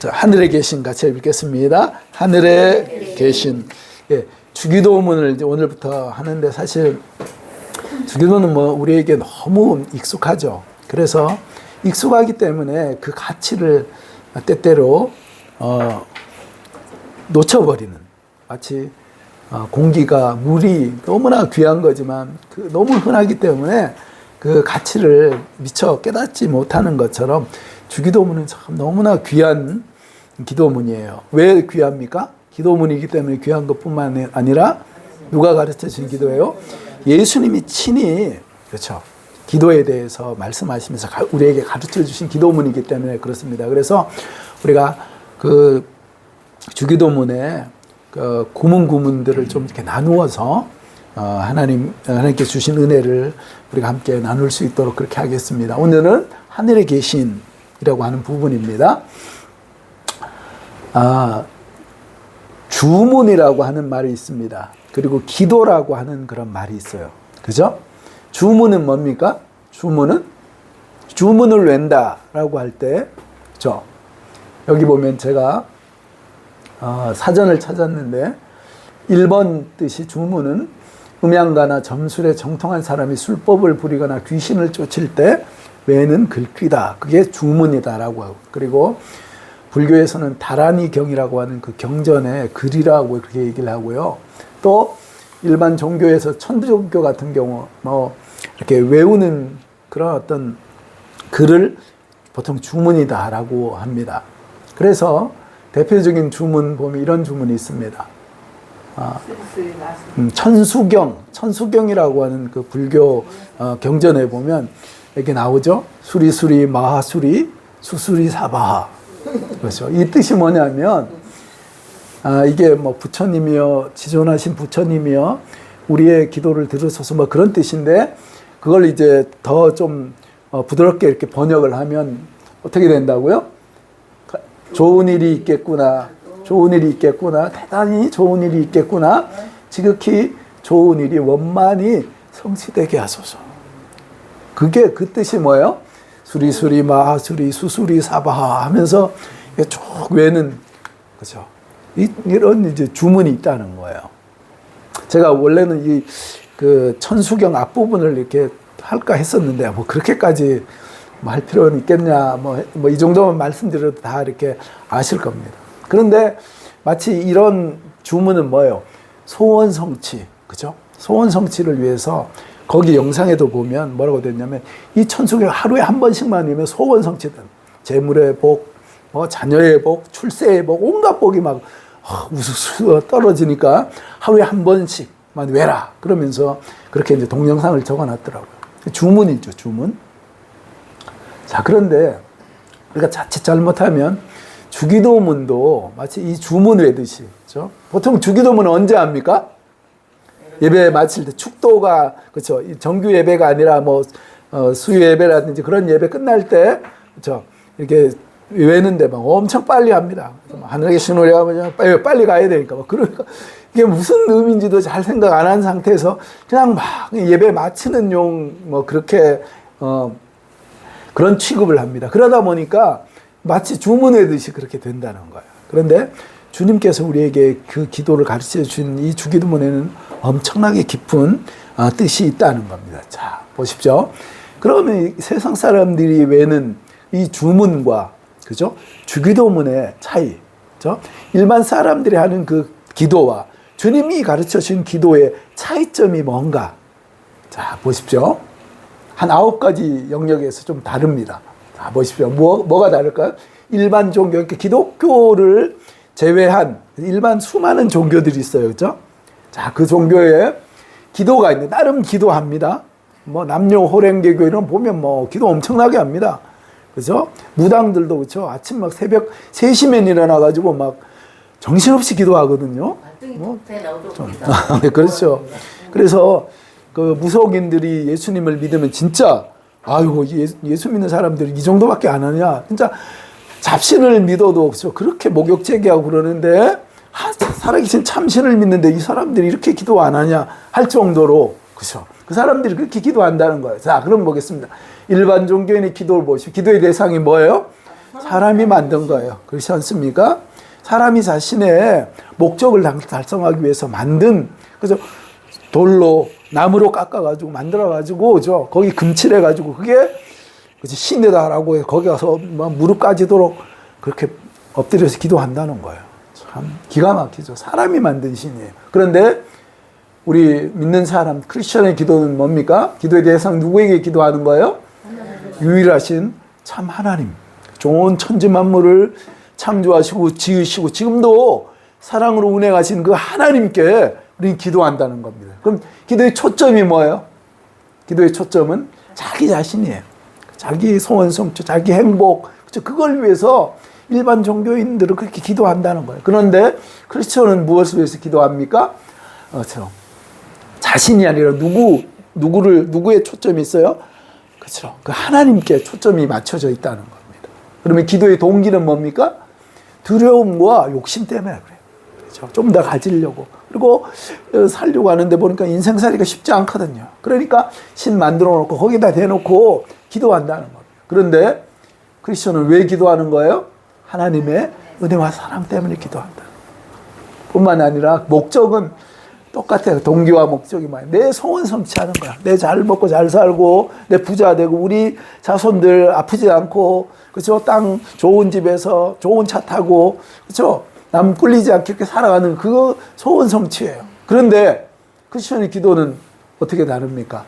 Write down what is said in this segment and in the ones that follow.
자, 하늘에 계신 같이 읽겠습니다. 하늘에 계신. 예, 주기도문을 이제 오늘부터 하는데 사실 주기도는 뭐 우리에게 너무 익숙하죠. 그래서 익숙하기 때문에 그 가치를 때때로 놓쳐버리는, 마치 공기가, 물이 너무나 귀한 거지만 너무 흔하기 때문에 그 가치를 미처 깨닫지 못하는 것처럼 주기도문은 참 너무나 귀한 기도문이에요. 왜 귀합니까? 기도문이기 때문에 귀한 것뿐만 아니라 누가 가르쳐 주신 기도예요? 예수님이 친히, 그렇죠, 기도에 대해서 말씀하시면서 우리에게 가르쳐 주신 기도문이기 때문에 그렇습니다. 그래서 우리가 그 주기도문에 그 구문들을 좀 이렇게 나누어서 하나님께 주신 은혜를 우리가 함께 나눌 수 있도록 그렇게 하겠습니다. 오늘은 하늘에 계신이라고 하는 부분입니다. 주문이라고 하는 말이 있습니다. 그리고 기도라고 하는 그런 말이 있어요. 그죠? 주문은 뭡니까? 주문을 웬다라고 할 때, 그죠? 여기 보면 제가 사전을 찾았는데 1번 뜻이 주문은 음양가나 점술에 정통한 사람이 술법을 부리거나 귀신을 쫓을 때 외는 글귀다. 그게 주문이다라고 하고, 그리고 불교에서는 다라니경이라고 하는 그 경전의 글이라고 그렇게 얘기를 하고요. 또 일반 종교에서 천주교 같은 경우 뭐 이렇게 외우는 그런 어떤 글을 보통 주문이다라고 합니다. 그래서 대표적인 주문 보면 이런 주문이 있습니다. 천수경이라고 하는 그 불교 경전에 보면 이렇게 나오죠. 수리수리 마하수리 수수리 사바하. 그렇죠. 이 뜻이 뭐냐면 이게 뭐 부처님이여, 지존하신 부처님이여 우리의 기도를 들으소서, 뭐 그런 뜻인데, 그걸 이제 더 좀 부드럽게 이렇게 번역을 하면 어떻게 된다고요? 좋은 일이 있겠구나, 좋은 일이 있겠구나, 대단히 좋은 일이 있겠구나, 지극히 좋은 일이 원만히 성취되게 하소서. 그게 그 뜻이 뭐예요? 수리수리 마하수리 수수리 사바하 하면서 쭉 외는, 그죠? 이런 이제 주문이 있다는 거예요. 제가 원래는 이 그 천수경 앞부분을 이렇게 할까 했었는데, 뭐 그렇게까지 뭐 할 필요는 있겠냐, 뭐 이 정도만 말씀드려도 다 이렇게 아실 겁니다. 그런데 마치 이런 주문은 뭐예요? 소원 성취, 그죠? 소원 성취를 위해서 거기 영상에도 보면 뭐라고 됐냐면, 이 천수경 하루에 한 번씩만 읽으면 소원 성취든 재물의 복, 뭐 자녀의 복, 출세의 복, 온갖 복이 막 우수수 떨어지니까 하루에 한 번씩만 외라 그러면서 그렇게 이제 동영상을 적어놨더라고요. 주문이죠, 주문. 자, 그런데 우리가 자칫 잘못하면 주기도문도 마치 이 주문 외듯이, 그렇죠? 보통 주기도문은 언제 합니까? 예배 마칠 때, 축도가, 그렇죠, 정규 예배가 아니라 뭐 수요 예배라든지 그런 예배 끝날 때, 그렇죠, 이렇게 외는데 막 엄청 빨리 합니다. 하늘에 계신 우리 아버지 빨리 가야 되니까. 그러니까 이게 무슨 의미인지도 잘 생각 안 한 상태에서 그냥 막 예배 마치는 용 뭐 그렇게 그런 취급을 합니다. 그러다 보니까 마치 주문외듯이 그렇게 된다는 거예요. 그런데 주님께서 우리에게 그 기도를 가르쳐 주신 이 주기도문에는 엄청나게 깊은 뜻이 있다는 겁니다. 자, 보십시오. 그러면 세상 사람들이 외는 이 주문과, 그죠? 주기도문의 차이, 그죠? 일반 사람들이 하는 그 기도와 주님이 가르쳐 주신 기도의 차이점이 뭔가? 자, 보십시오. 한 9가지 영역에서 좀 다릅니다. 자, 보십시오. 뭐가 다를까요? 일반 종교, 기독교를 제외한 일반 수많은 종교들이 있어요. 그죠? 자, 그 종교에 기도가 있는데, 나름 기도합니다. 뭐, 남녀 호랭개교 이런 보면 뭐, 기도 엄청나게 합니다. 그죠? 무당들도 그렇죠. 아침 막 새벽 3시면 일어나가지고 막 정신없이 기도하거든요. 뭐, 네, 그렇죠. 그래서 그 무속인들이 예수님을 믿으면 진짜, 아유, 예수 믿는 사람들이 이 정도밖에 안 하냐. 진짜 잡신을 믿어도 그렇죠. 그렇게 목욕 제기하고 그러는데, 살아계신 참신을 믿는데 이 사람들이 이렇게 기도 안 하냐 할 정도로, 그렇죠. 그 사람들이 그렇게 기도한다는 거예요. 자, 그럼 보겠습니다. 일반 종교인의 기도를 보시오. 기도의 대상이 뭐예요? 사람이 만든 거예요. 그렇지 않습니까? 사람이 자신의 목적을 달성하기 위해서 만든, 그래서 돌로, 나무로 깎아가지고, 만들어가지고, 그죠? 거기 금칠해가지고, 그게, 그치, 신이다라고 거기 가서 무릎 까지도록 그렇게 엎드려서 기도한다는 거예요. 참 기가 막히죠. 사람이 만든 신이에요. 그런데 우리 믿는 사람, 크리스천의 기도는 뭡니까? 기도의 대상 누구에게 기도하는 거예요? 유일하신 참 하나님. 좋은 천지 만물을 창조하시고 지으시고 지금도 사랑으로 운행하신 그 하나님께 우리는 기도한다는 겁니다. 그럼 기도의 초점이 뭐예요? 기도의 초점은 자기 자신이에요. 자기 소원 성취, 자기 행복, 그걸 위해서 일반 종교인들은 그렇게 기도한다는 거예요. 그런데 크리스천은 무엇을 위해서 기도합니까? 자신이 아니라 누구의 초점이 있어요? 그렇죠. 그 하나님께 초점이 맞춰져 있다는 겁니다. 그러면 기도의 동기는 뭡니까? 두려움과 욕심 때문에 그래요. 그렇죠. 좀 더 가지려고. 그리고 살려고 하는데 보니까 인생살이가 쉽지 않거든요. 그러니까 신 만들어 놓고 거기다 대놓고 기도한다는 겁니다. 그런데 크리스천은 왜 기도하는 거예요? 하나님의 은혜와 사랑 때문에 기도한다. 뿐만 아니라 목적은 똑같아요. 동기와 목적이 뭐예요? 내 소원 성취하는 거야. 내 잘 먹고 잘 살고 내 부자 되고 우리 자손들 아프지 않고 그렇죠? 땅 좋은 집에서 좋은 차 타고 그렇죠? 남 꿀리지 않게 이렇게 살아가는 그 소원 성취예요. 그런데 크리스천의 기도는 어떻게 다릅니까?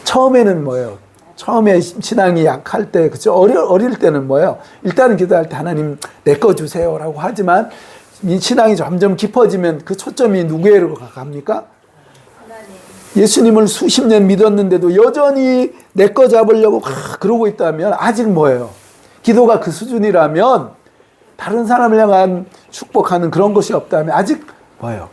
처음에는 뭐예요? 처음에 신앙이 약할 때, 그죠? 어릴 때는 뭐예요? 일단은 기도할 때 하나님 내 거 주세요라고 하지만 신앙이 점점 깊어지면 그 초점이 누구에로 갑니까? 예수님을 수십 년 믿었는데도 여전히 내 거 잡으려고 그러고 있다면 아직 뭐예요? 기도가 그 수준이라면 다른 사람을 향한 축복하는 그런 것이 없다면 아직 뭐예요?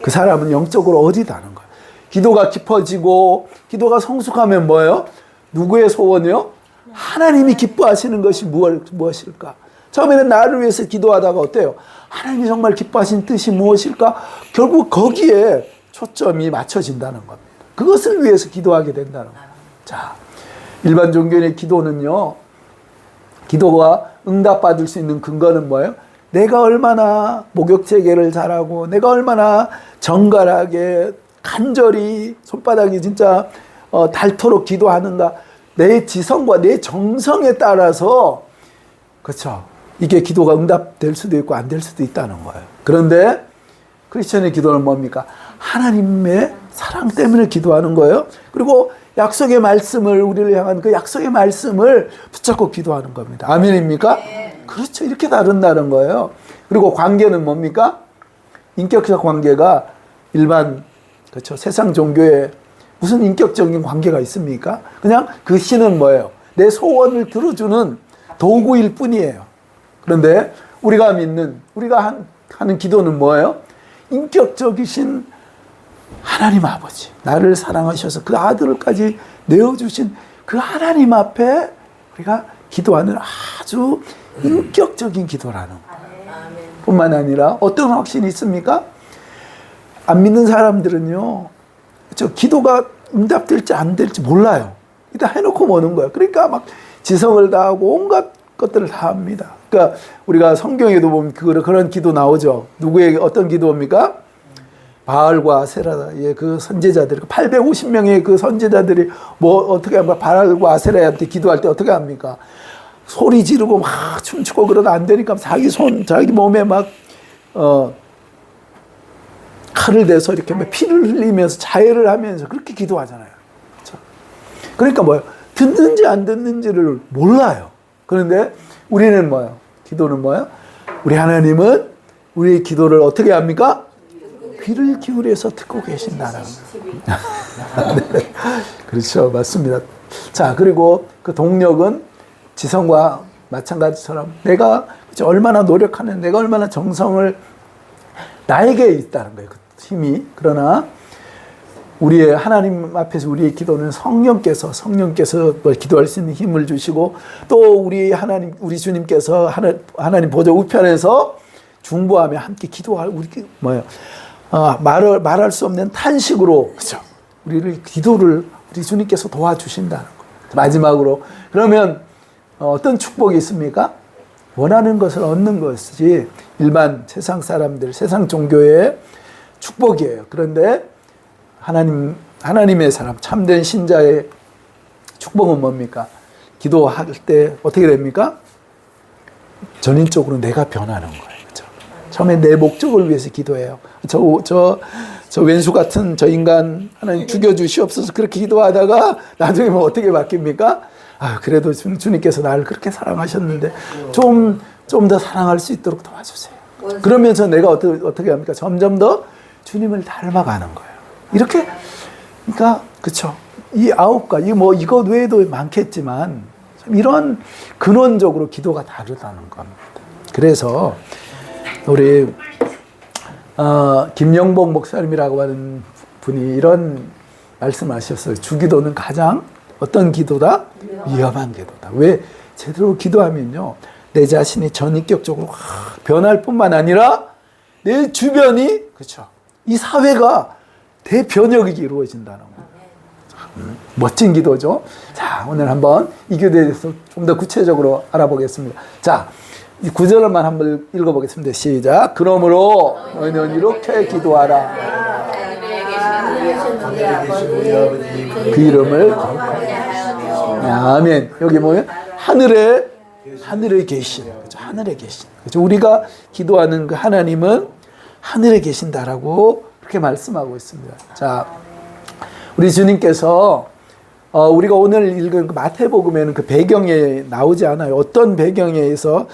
그 사람은 영적으로 어리다는 거예요. 기도가 깊어지고 기도가 성숙하면 뭐예요? 누구의 소원이요? 하나님이 기뻐하시는 것이 무엇일까? 처음에는 나를 위해서 기도하다가 어때요? 하나님이 정말 기뻐하신 뜻이 무엇일까? 결국 거기에 초점이 맞춰진다는 겁니다. 그것을 위해서 기도하게 된다는 거예요. 자, 일반 종교인의 기도는요, 기도가 응답받을 수 있는 근거는 뭐예요? 내가 얼마나 목욕재개를 잘하고, 내가 얼마나 정갈하게, 간절히, 손바닥이 진짜 닳도록 기도하는가. 내 지성과 내 정성에 따라서, 그렇죠. 이게 기도가 응답될 수도 있고 안 될 수도 있다는 거예요. 그런데 크리스천의 기도는 뭡니까? 하나님의 사랑 때문에 기도하는 거예요. 그리고 약속의 말씀을, 우리를 향한 그 약속의 말씀을 붙잡고 기도하는 겁니다. 아멘입니까? 네. 그렇죠. 이렇게 다른다는 거예요. 그리고 관계는 뭡니까? 인격적 관계가 일반, 그렇죠. 세상 종교에 무슨 인격적인 관계가 있습니까? 그냥 그 신은 뭐예요? 내 소원을 들어주는 도구일 뿐이에요. 그런데 우리가 믿는, 우리가 하는 기도는 뭐예요? 인격적이신 하나님 아버지, 나를 사랑하셔서 그 아들까지 내어주신 그 하나님 앞에 우리가 기도하는 아주 인격적인 기도라는 거예요. 뿐만 아니라 어떤 확신이 있습니까? 안 믿는 사람들은요, 저 기도가 응답될지 안 될지 몰라요. 일단 해놓고 보는 거예요. 그러니까 막 지성을 다하고 온갖 것들을 다 합니다. 그러니까 우리가 성경에도 보면 그런 기도 나오죠. 누구에게 어떤 기도입니까? 바알과 아세라의 그 선지자들, 850명의 그 선지자들이 뭐 어떻게 합니까? 바알과 아세라한테 기도할 때 어떻게 합니까? 소리 지르고 막 춤추고 그러다 안 되니까 자기 몸에 막 칼을 대서 이렇게 막 피를 흘리면서 자해를 하면서 그렇게 기도하잖아요. 그렇죠? 그러니까 뭐예요? 듣는지 안 듣는지를 몰라요. 그런데 우리는 뭐예요? 기도는 뭐예요? 우리 하나님은 우리의 기도를 어떻게 합니까? 귀를 기울여서 듣고 계신다는 네. 그렇죠. 맞습니다. 자, 그리고 그 동력은 지성과 마찬가지처럼 내가 얼마나 노력하는, 내가 얼마나 정성을 나에게 있다는 거예요. 그 힘이. 그러나 우리의 하나님 앞에서 우리의 기도는 성령께서 기도할 수 있는 힘을 주시고 또 우리 하나님, 우리 주님께서 하나님 보좌 우편에서 중보하며 함께 기도할 우리 뭐예요? 말할 수 없는 탄식으로 그렇죠? 우리 주님께서 도와주신다는 거. 마지막으로 그러면 어떤 축복이 있습니까? 원하는 것을 얻는 것이 일반 세상 사람들, 세상 종교의 축복이에요. 그런데 하나님의 사람, 참된 신자의 축복은 뭡니까? 기도할 때 어떻게 됩니까? 전인적으로 내가 변하는 거예요. 그렇죠? 처음에 내 목적을 위해서 기도해요. 저 왼수 같은 저 인간 하나님 죽여주시옵소서 그렇게 기도하다가 나중에 뭐 어떻게 바뀝니까? 아, 그래도 주님께서 나를 그렇게 사랑하셨는데 좀 더 사랑할 수 있도록 도와주세요. 그러면서 내가 어떻게 합니까? 점점 더 주님을 닮아가는 거예요. 이렇게, 그러니까, 그쵸. 이 9가지, 이것 외에도 많겠지만, 이런 근원적으로 기도가 다르다는 겁니다. 그래서, 우리, 김영복 목사님이라고 하는 분이 이런 말씀을 하셨어요. 주기도는 가장 어떤 기도다? 위험한 기도다. 왜? 제대로 기도하면요. 내 자신이 전인격적으로 변할 뿐만 아니라 내 주변이, 그렇죠. 이 사회가 대변혁이 이루어진다는 거예요. 멋진 기도죠. 자, 오늘 한번 이 기도에 대해서 좀 더 구체적으로 알아보겠습니다. 자, 이 9절만 한번 읽어보겠습니다. 시작. 그러므로 너희는 이렇게 기도하라. 그 이름을 거룩하게. 아멘. 여기 뭐예요? 하늘에 계신. 그렇죠? 하늘에 계신. 그렇죠? 우리가 기도하는 그 하나님은 하늘에 계신다라고 그렇게 말씀하고 있습니다. 자, 우리 주님께서 우리가 오늘 읽은 그 마태복음에는 그 배경에 나오지 않아요. 어떤 배경에서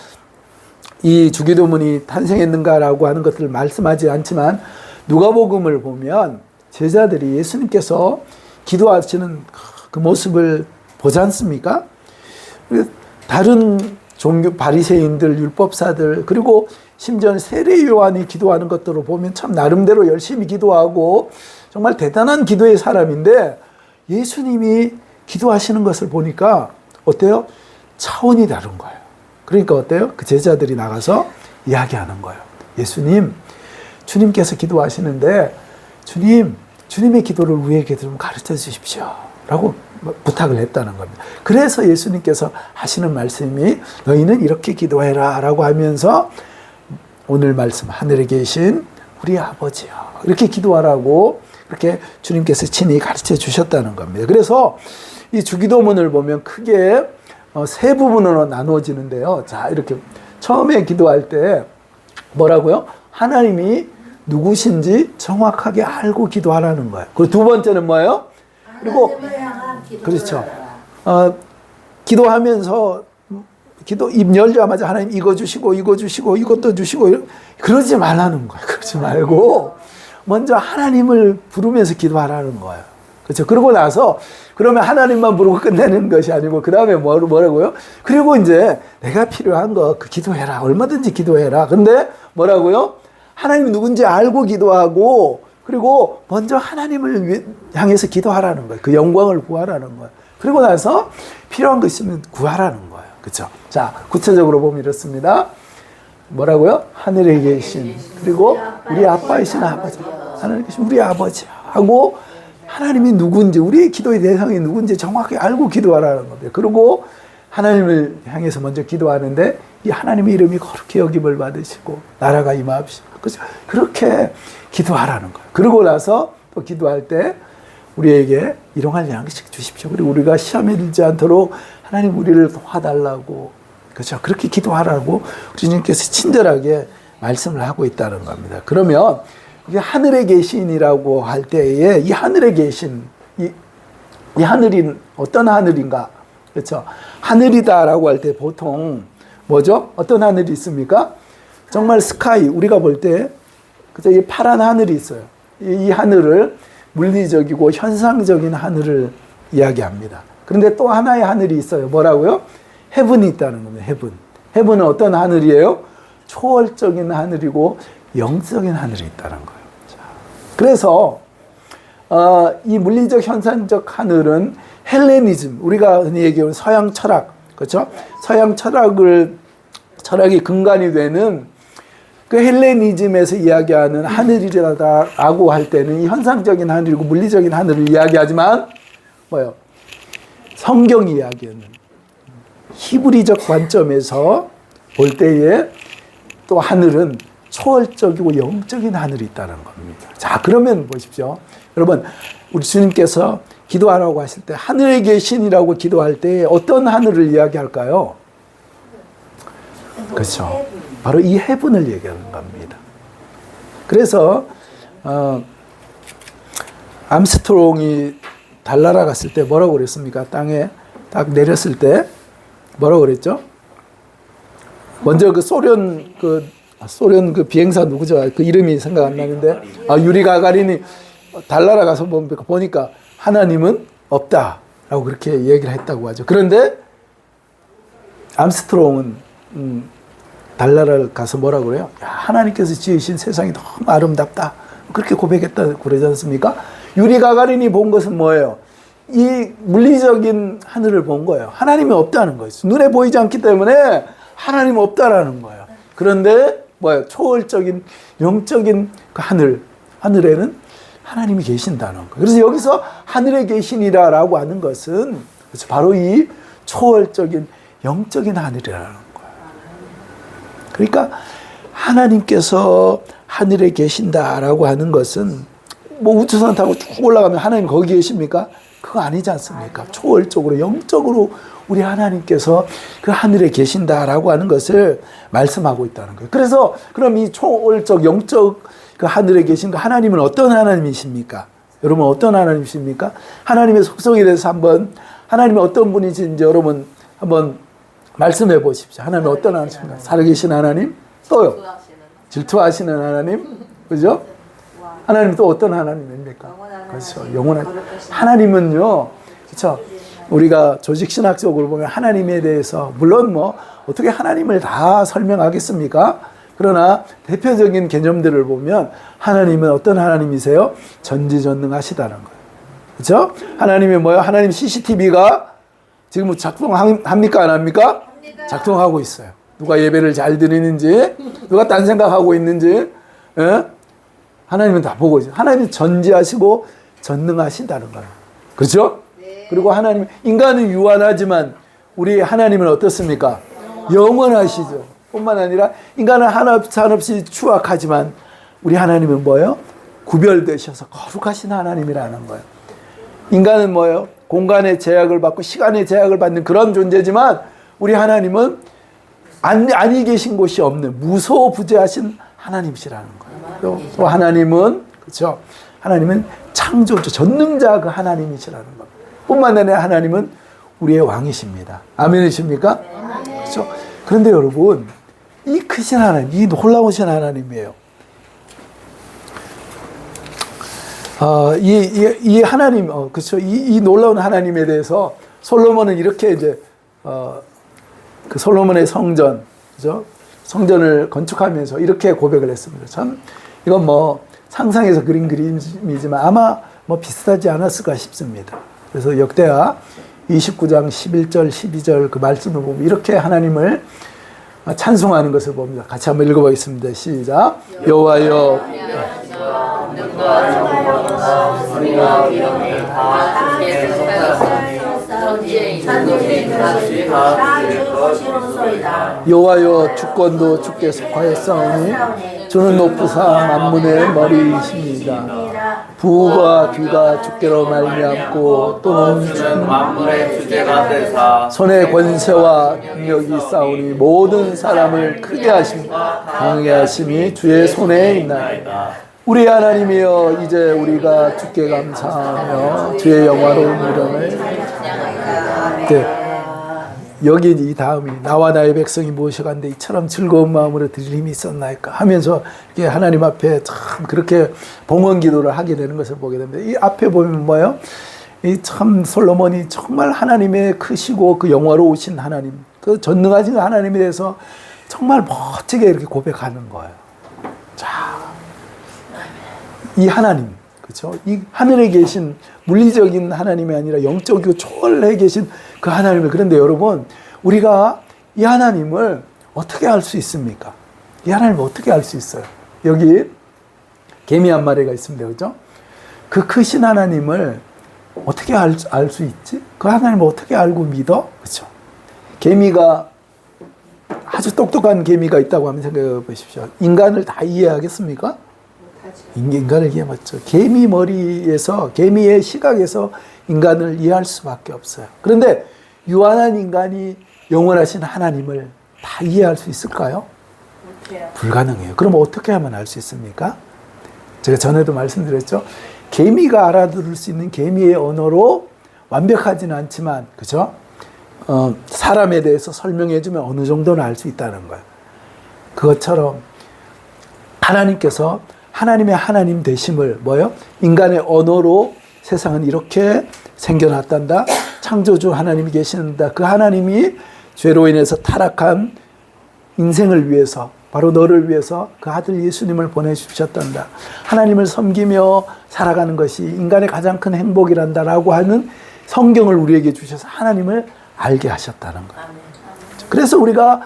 이 주기도문이 탄생했는가라고 하는 것들을 말씀하지 않지만 누가복음을 보면 제자들이 예수님께서 기도하시는 그 모습을 보지 않습니까? 다른 종교 바리새인들, 율법사들, 그리고 심지어 세례 요한이 기도하는 것들을 보면 참 나름대로 열심히 기도하고 정말 대단한 기도의 사람인데 예수님이 기도하시는 것을 보니까 어때요? 차원이 다른 거예요. 그러니까 어때요? 그 제자들이 나가서 이야기하는 거예요. 예수님, 주님께서 기도하시는데 주님의 기도를 우리에게 좀 가르쳐 주십시오. 라고 부탁을 했다는 겁니다. 그래서 예수님께서 하시는 말씀이 너희는 이렇게 기도해라 라고 하면서 오늘 말씀 하늘에 계신 우리 아버지요. 이렇게 기도하라고 그렇게 주님께서 친히 가르쳐 주셨다는 겁니다. 그래서 이 주기도문을 보면 크게 세 부분으로 나누어지는데요. 자, 이렇게 처음에 기도할 때 뭐라고요? 하나님이 누구신지 정확하게 알고 기도하라는 거예요. 그리고 두 번째는 뭐예요? 그리고 그렇죠. 기도하면서 입 열자마자 하나님 이거 주시고 이것도 주시고 그러지 말라는 거예요. 그러지 말고 먼저 하나님을 부르면서 기도하라는 거예요. 그렇죠. 그러고 나서 그러면 하나님만 부르고 끝내는 것이 아니고 그 다음에 뭐라고요? 그리고 이제 내가 필요한 거 그 기도해라. 얼마든지 기도해라. 근데 뭐라고요? 하나님이 누군지 알고 기도하고 그리고 먼저 하나님을 향해서 기도하라는 거예요. 그 영광을 구하라는 거예요. 그리고 나서 필요한 거 있으면 구하라는 거예요. 그렇죠? 자, 구체적으로 보면 이렇습니다. 뭐라고요? 하늘에 계신 그리고 우리 아빠이신 아버지, 하늘에 계신 우리 아버지 하고 하나님이 누군지 우리의 기도의 대상이 누군지 정확히 알고 기도하라는 겁니다. 그리고 하나님을 향해서 먼저 기도하는데 이 하나님의 이름이 거룩히 여김을 받으시고 나라가 임하옵시고 그렇죠? 그렇게 기도하라는 거예요. 그러고 나서 또 기도할 때 우리에게 일용할 양식 주십시오. 그리고 우리가 시험에 들지 않도록 하나님 우리를 도와달라고 그렇죠? 그렇게 기도하라고 주님께서 친절하게 말씀을 하고 있다는 겁니다. 그러면 이게 하늘에 계신이라고 할 때에 이 하늘에 계신 이 하늘이 어떤 하늘인가? 그렇죠? 하늘이다라고 할 때 보통 뭐죠? 어떤 하늘이 있습니까? 정말 스카이 우리가 볼 때 그죠? 이 파란 하늘이 있어요. 이 하늘을 물리적이고 현상적인 하늘을 이야기합니다. 그런데 또 하나의 하늘이 있어요. 뭐라고요? 헤븐이 있다는 겁니다. 헤븐은 어떤 하늘이에요? 초월적인 하늘이고 영적인 하늘이 있다는 거예요. 자, 그래서 이 물리적 현상적 하늘은 헬레니즘, 우리가 흔히 얘기하는 서양 철학, 그렇죠? 서양 철학이 근간이 되는 그 헬레니즘에서 이야기하는 하늘이라고 할 때는 이 현상적인 하늘이고 물리적인 하늘을 이야기하지만 뭐요? 성경이 이야기하는 히브리적 관점에서 볼 때에 또 하늘은 초월적이고 영적인 하늘이 있다는 겁니다. 자, 그러면 보십시오. 여러분, 우리 주님께서 기도하라고 하실 때 하늘에 계신이라고 기도할 때 어떤 하늘을 이야기할까요? 그렇죠. 바로 이 해분을 얘기하는 겁니다. 그래서 암스트롱이 달나라 갔을 때 뭐라고 그랬습니까? 땅에 딱 내렸을 때 뭐라고 그랬죠? 먼저 그 소련 그 비행사 누구죠? 그 이름이 생각 안 나는데 유리 가가린이 달나라 가서 보니까 하나님은 없다라고 그렇게 얘기를 했다고 하죠. 그런데 암스트롱은 달나라를 가서 뭐라고 그래요? 야, 하나님께서 지으신 세상이 너무 아름답다. 그렇게 고백했다고 그러지 않습니까? 유리 가가린이 본 것은 뭐예요? 이 물리적인 하늘을 본 거예요. 하나님이 없다는 거예요. 눈에 보이지 않기 때문에 하나님이 없다라는 거예요. 그런데 뭐예요? 초월적인 영적인 그 하늘에는 하나님이 계신다는 거예요. 그래서 여기서 하늘에 계시니라라고 하는 것은 바로 이 초월적인 영적인 하늘이라는 거예요. 그러니까 하나님께서 하늘에 계신다라고 하는 것은 뭐 우주선 타고 쭉 올라가면 하나님 거기 계십니까? 그거 아니지 않습니까? 초월적으로 영적으로 우리 하나님께서 그 하늘에 계신다라고 하는 것을 말씀하고 있다는 거예요. 그래서 그럼 이 초월적 영적 그 하늘에 계신 그 하나님은 어떤 하나님이십니까? 여러분 어떤 하나님이십니까? 하나님의 속성에 대해서 한번 하나님이 어떤 분이신지 여러분 한번 말씀해 보십시오. 하나님은 어떤 하나님이십니까? 살아계신 하나님? 또요? 질투하시는 하나님? 그죠? 하나님 또 어떤 하나님입니까? 그렇죠. 영원한 하나님은요. 그렇죠. 우리가 조직 신학적으로 보면 하나님에 대해서 물론 뭐 어떻게 하나님을 다 설명하겠습니까? 그러나 대표적인 개념들을 보면 하나님은 어떤 하나님이세요? 전지전능하시다는 거예요. 그렇죠? 하나님이 뭐예요? 하나님 CCTV가 지금 작동합니까? 안 합니까? 작동하고 있어요. 누가 예배를 잘 드리는지, 누가 딴 생각하고 있는지, 예? 하나님은 다 보고 있어요. 하나님은 전지하시고 전능하신다는 거예요. 그렇죠? 네. 그리고 하나님, 인간은 유한하지만 우리 하나님은 어떻습니까? 영원하시죠. 뿐만 아니라 인간은 한없이 추악하지만 우리 하나님은 뭐예요? 구별되셔서 거룩하신 하나님이라는 거예요. 인간은 뭐예요? 공간의 제약을 받고 시간의 제약을 받는 그런 존재지만 우리 하나님은 아니 계신 곳이 없는 무소부재하신 하나님이시라는 거예요. 또 하나님은 그렇죠. 하나님은 창조주, 전능자 그 하나님이시라는 것. 뿐만 아니라 하나님은 우리의 왕이십니다. 아멘이십니까? 그렇죠. 그런데 여러분, 이 크신 하나님, 이 놀라우신 하나님이에요. 이 하나님, 그렇죠. 이 놀라운 하나님에 대해서 솔로몬은 이렇게 이제 그 솔로몬의 성전, 그죠? 성전을 건축하면서 이렇게 고백을 했습니다. 참 이건 뭐 상상해서 그린 그림이지만 아마 뭐 비슷하지 않았을까 싶습니다. 그래서 역대하 29장 11절 12절 그 말씀을 보면 이렇게 하나님을 찬송하는 것을 봅니다. 같이 한번 읽어보겠습니다. 시작. 여호와여 여호와여 주권도 주께 속하였사오니 주는 높으사 만문의 머리이십니다. 부와 귀가 주께로 말미암고 또는 주는 만물의 주제가 되사 손의 권세와 능력이 있사오니 모든 사람을 크게 하심 강하게 하심이 주의 손에 있나이다. 우리 하나님이여 이제 우리가 주께 감사하며 주의 영화로운 이름을 여기 이 다음이 나와 나의 백성이 무엇이간데 이처럼 즐거운 마음으로 드릴 힘이 있었나이까 하면서 이게 하나님 앞에 참 그렇게 봉헌 기도를 하게 되는 것을 보게 됩니다. 이 앞에 보면 뭐예요? 이 참 솔로몬이 정말 하나님의 크시고 그 영화로우신 하나님, 그 전능하신 하나님에 대해서 정말 멋지게 이렇게 고백하는 거예요. 자, 이 하나님, 그렇죠? 이 하늘에 계신 물리적인 하나님이 아니라 영적이고 초월해 계신 그 하나님을. 그런데 여러분, 우리가 이 하나님을 어떻게 알 수 있습니까? 이 하나님을 어떻게 알 수 있어요? 여기 개미 한 마리가 있습니다. 그렇죠? 그 크신 하나님을 어떻게 알 수 있지? 그 하나님을 어떻게 알고 믿어? 그렇죠? 개미가 아주 똑똑한 개미가 있다고 한번 생각해 보십시오. 인간을 다 이해하겠습니까? 인간을 이해 못하죠. 개미 머리에서, 개미의 시각에서 인간을 이해할 수밖에 없어요. 그런데 유한한 인간이 영원하신 하나님을 다 이해할 수 있을까요? 불가능해요. 그럼 어떻게 하면 알 수 있습니까? 제가 전에도 말씀드렸죠. 개미가 알아들을 수 있는 개미의 언어로 완벽하지는 않지만, 그죠? 사람에 대해서 설명해주면 어느 정도는 알 수 있다는 거예요. 그것처럼 하나님께서 하나님의 하나님 되심을 뭐예요? 인간의 언어로 세상은 이렇게 생겨났단다. 창조주 하나님이 계신다. 그 하나님이 죄로 인해서 타락한 인생을 위해서, 바로 너를 위해서 그 아들 예수님을 보내주셨단다. 하나님을 섬기며 살아가는 것이 인간의 가장 큰 행복이란다라고 하는 성경을 우리에게 주셔서 하나님을 알게 하셨다는 거예요. 그래서 우리가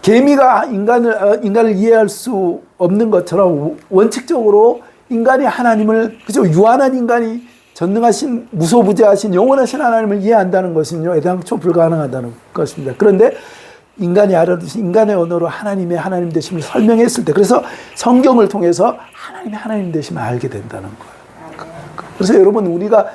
개미가 인간을 이해할 수 없는 것처럼 원칙적으로 인간이 하나님을, 그죠? 유한한 인간이 전능하신, 무소부재하신, 영원하신 하나님을 이해한다는 것은요, 애당초 불가능하다는 것입니다. 그런데 인간이 알아듣신 인간의 언어로 하나님의 하나님 되심을 설명했을 때, 그래서 성경을 통해서 하나님의 하나님 되심을 알게 된다는 거예요. 그래서 여러분, 우리가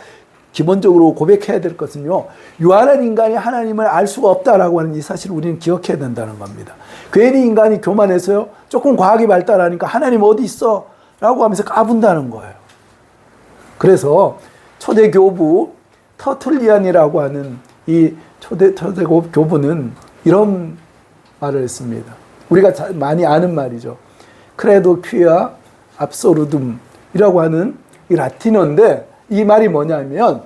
기본적으로 고백해야 될 것은요, 유한한 인간이 하나님을 알 수가 없다라고 하는 이 사실을 우리는 기억해야 된다는 겁니다. 괜히 인간이 교만해서요, 조금 과학이 발달하니까 하나님 어디 있어? 라고 하면서 까분다는 거예요. 그래서 초대 교부 터툴리안이라고 하는 이 초대 교부는 이런 말을 했습니다. 우리가 많이 아는 말이죠. 크레도 퀴아 압소루둠이라고 하는 이 라틴어인데, 이 말이 뭐냐면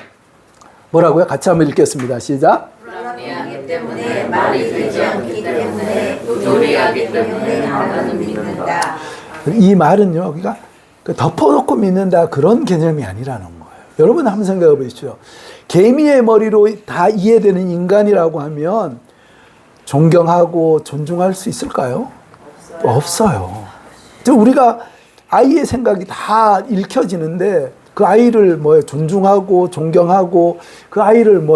뭐라고요? 같이 한번 읽겠습니다. 시작. 불합리하기 때문에 말이 되지 않기 때문에 조리하기 때문에 나는 믿는다. 이 말은요, 우리가 덮어놓고 믿는다 그런 개념이 아니라는 거예요. 여러분 한번 생각해 보십시오. 개미의 머리로 다 이해되는 인간이라고 하면 존경하고 존중할 수 있을까요? 없어요. 우리가 아이의 생각이 다 읽혀지는데 그 아이를 존중하고 존경하고 그 아이를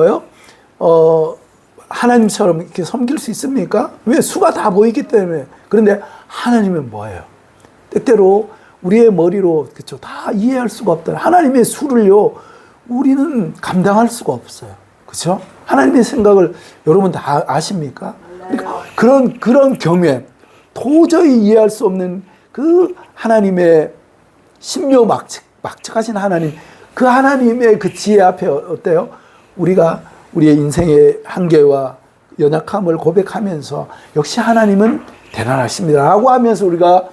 하나님처럼 이렇게 섬길 수 있습니까? 왜? 수가 다 보이기 때문에. 그런데 하나님은 뭐예요? 때때로 우리의 머리로, 그렇죠, 다 이해할 수가 없다. 하나님의 수를요, 우리는 감당할 수가 없어요. 그렇죠? 하나님의 생각을 여러분 다 아십니까? 그러니까 그런 경외, 도저히 이해할 수 없는 그 하나님의 신묘막측하신 하나님, 그 하나님의 그 지혜 앞에 어때요? 우리가 우리의 인생의 한계와 연약함을 고백하면서 역시 하나님은 대단하십니다 라고 하면서 우리가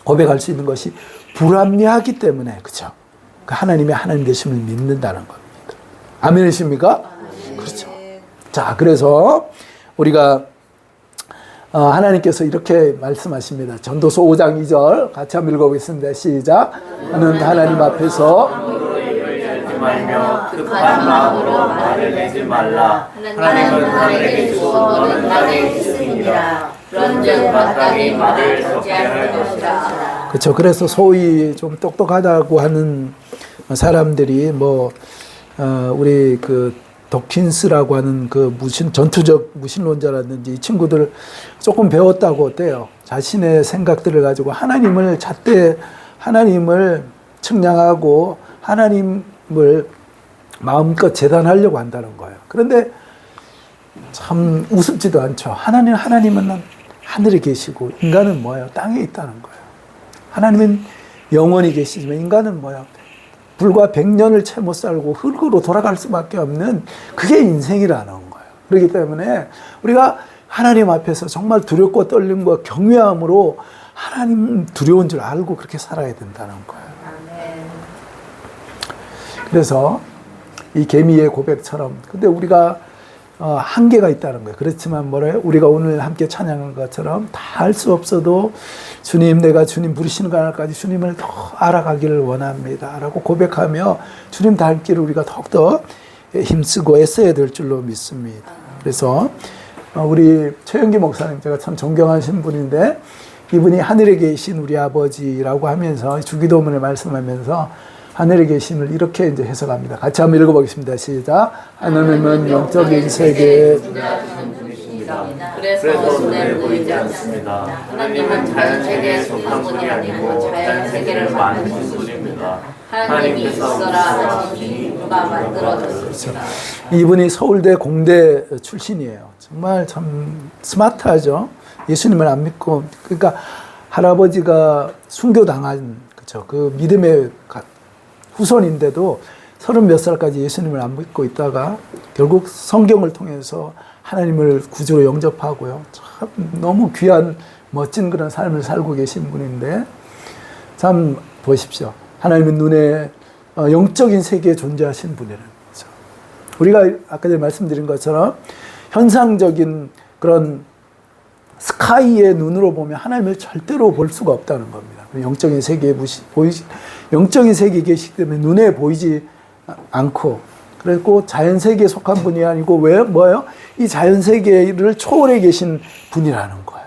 고백할 수 있는 것이 불합리하기 때문에, 그렇죠? 그 하나님의 하나님 되심을 믿는다는 겁니다. 아멘이십니까? 그렇죠. 자, 그래서 우리가 하나님께서 이렇게 말씀하십니다. 전도서 5장 2절 같이 한번 읽어보겠습니다. 시작. 너는 하나님 앞에서 말며 급한 마음으로 말을 내지 말라. 하나님은 너에게 주고 너는 나에게 주시니라. 그런즉 마땅히 말을 적게 할 것이라. 그렇죠. 그래서 소위 좀 똑똑하다고 하는 사람들이 우리 그 도킨스라고 하는 그 전투적 무신론자라든지 이 친구들 조금 배웠다고 어때요? 자신의 생각들을 가지고 하나님을 측량하고 하나님을 마음껏 재단하려고 한다는 거예요. 그런데 참 우습지도 않죠. 하나님은 하늘에 계시고 인간은 뭐예요? 땅에 있다는 거예요. 하나님은 영원히 계시지만 인간은 뭐예요? 불과 100년을 채 못 살고 흙으로 돌아갈 수밖에 없는 그게 인생이라는 거예요. 그렇기 때문에 우리가 하나님 앞에서 정말 두렵고 떨림과 경외함으로 하나님 두려운 줄 알고 그렇게 살아야 된다는 거예요. 그래서 이 개미의 고백처럼, 근데 우리가 한계가 있다는 거예요. 그렇지만 우리가 오늘 함께 찬양한 것처럼 다 할 수 없어도 주님, 내가 주님 부르시는 그날까지 주님을 더 알아가기를 원합니다 라고 고백하며 주님 닮기를 우리가 더욱더 힘쓰고 애써야 될 줄로 믿습니다. 그래서 우리 최영기 목사님, 제가 참 존경하시는 분인데 이분이 하늘에 계신 우리 아버지라고 하면서 주기도문을 말씀하면서 하늘에 계심을 이렇게 이제 해석합니다. 같이 한번 읽어보겠습니다. 시작. 하나님은 영적인 세계에 그래서 눈에 보이지 않습니다. 하나님은 자연 세계에 속한 분이 아니고 자연 세계를 만드신 분입니다. 하나님이 있어라 하시니 누가 만들어졌습니다. 이분이 서울대 공대 출신이에요. 정말 참 스마트하죠. 예수님을 안 믿고, 그러니까 할아버지가 순교당한, 그쵸, 그 믿음의 후손인데도 30몇 살까지 예수님을 안 믿고 있다가 결국 성경을 통해서 하나님을 구주로 영접하고요. 참 너무 귀한 멋진 그런 삶을 살고 계신 분인데, 참 보십시오. 하나님은 눈에 영적인 세계에 존재하신 분이라는 거죠. 우리가 아까 전에 말씀드린 것처럼 현상적인 그런 스카이의 눈으로 보면 하나님을 절대로 볼 수가 없다는 겁니다. 영적인 세계에 영적인 세계에 계시기 때문에 눈에 보이지 않고, 그리고 자연 세계에 속한 분이 아니고 뭐예요? 이 자연 세계를 초월해 계신 분이라는 거예요.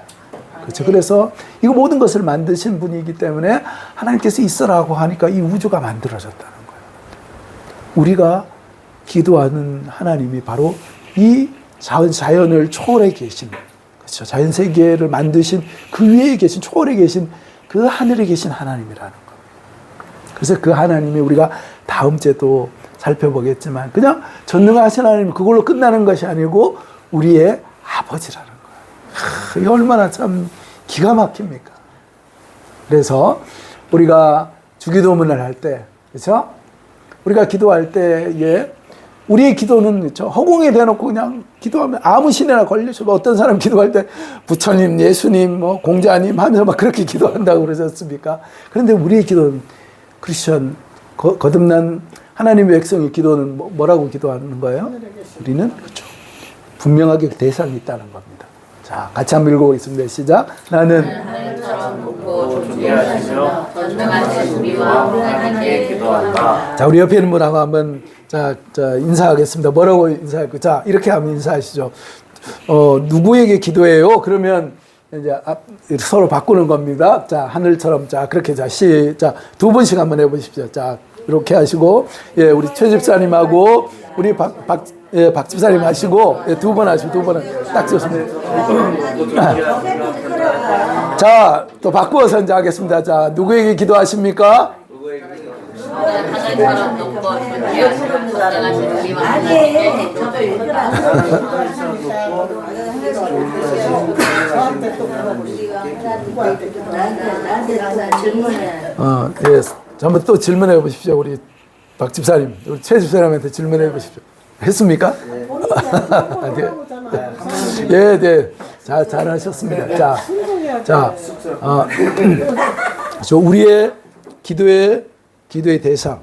그렇죠. 그래서 이거 모든 것을 만드신 분이기 때문에 하나님께서 있어라고 하니까 이 우주가 만들어졌다는 거예요. 우리가 기도하는 하나님이 바로 이 자연을 초월해 계신, 그렇죠, 자연 세계를 만드신 그 위에 계신, 초월해 계신 그 하늘에 계신 하나님이라는 겁니다. 그래서 그 하나님이 우리가 다음 주에도 살펴보겠지만 그냥 전능하신 하나님, 그걸로 끝나는 것이 아니고 우리의 아버지라는 거예요. 이게 얼마나 참 기가 막힙니까? 그래서 우리가 주기도문을 할 때, 그렇죠? 우리가 기도할 때에 우리의 기도는, 그렇죠, 허공에 대놓고 그냥 기도하면 아무 신에나 걸리셔도, 어떤 사람 기도할 때 부처님, 예수님, 뭐 공자님 하면서 막 그렇게 기도한다고 그러셨습니까? 그런데 우리의 기도는, 크리스천 거듭난 하나님의 백성의 기도는 뭐라고 기도하는 거예요? 우리는, 그렇죠, 분명하게 대상이 있다는 겁니다. 자, 같이 한번 읽어보겠습니다. 시작. 나는 하늘처럼 높고 존귀하시며 전능하신 우리와 하나님께 기도한다. 자, 우리 옆에 있는 분하고 한번 자 인사하겠습니다. 뭐라고 인사할까요? 자, 이렇게 하면 인사하시죠. 누구에게 기도해요? 그러면 이제 서로 바꾸는 겁니다. 자, 하늘처럼, 자, 그렇게, 자, 시작. 두 번씩 한번 해보십시오. 자, 이렇게 하시고, 예, 우리 최 집사님하고 우리 박 집사님 하시고, 예, 두 번 하시고, 두 번은 딱 좋습니다. 자, 또 바꾸어서 이제 하겠습니다. 자, 누구에게 기도하십니까? 하늘처럼 높고 존귀하시며 전능하신 우리와 하나님께 저도 읽으라. 나한테 질문해. 예, 한번 또 질문해 보십시오. 우리 박 집사님, 우리 최 집사님한테 질문해 보십시오. 했습니까? 네. 네. 잘하셨습니다. 저 우리의 기도의 대상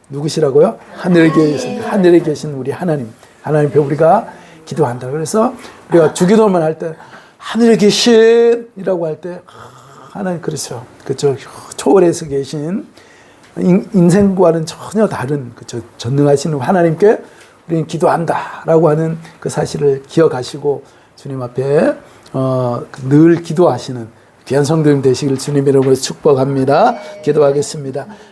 누구시라고요? 하늘에 계신 우리 하나님 앞에 우리가 기도한다. 그래서 우리가 주기도만 할 때 하늘에 계신이라고 할 때 하나님, 그렇죠, 초월해서 계신, 인생과는 전혀 다른, 그렇죠, 전능하신 하나님께 우리는 기도한다라고 하는 그 사실을 기억하시고 주님 앞에 늘 기도하시는 귀한 성도님 되시길 주님 이름으로 축복합니다. 기도하겠습니다.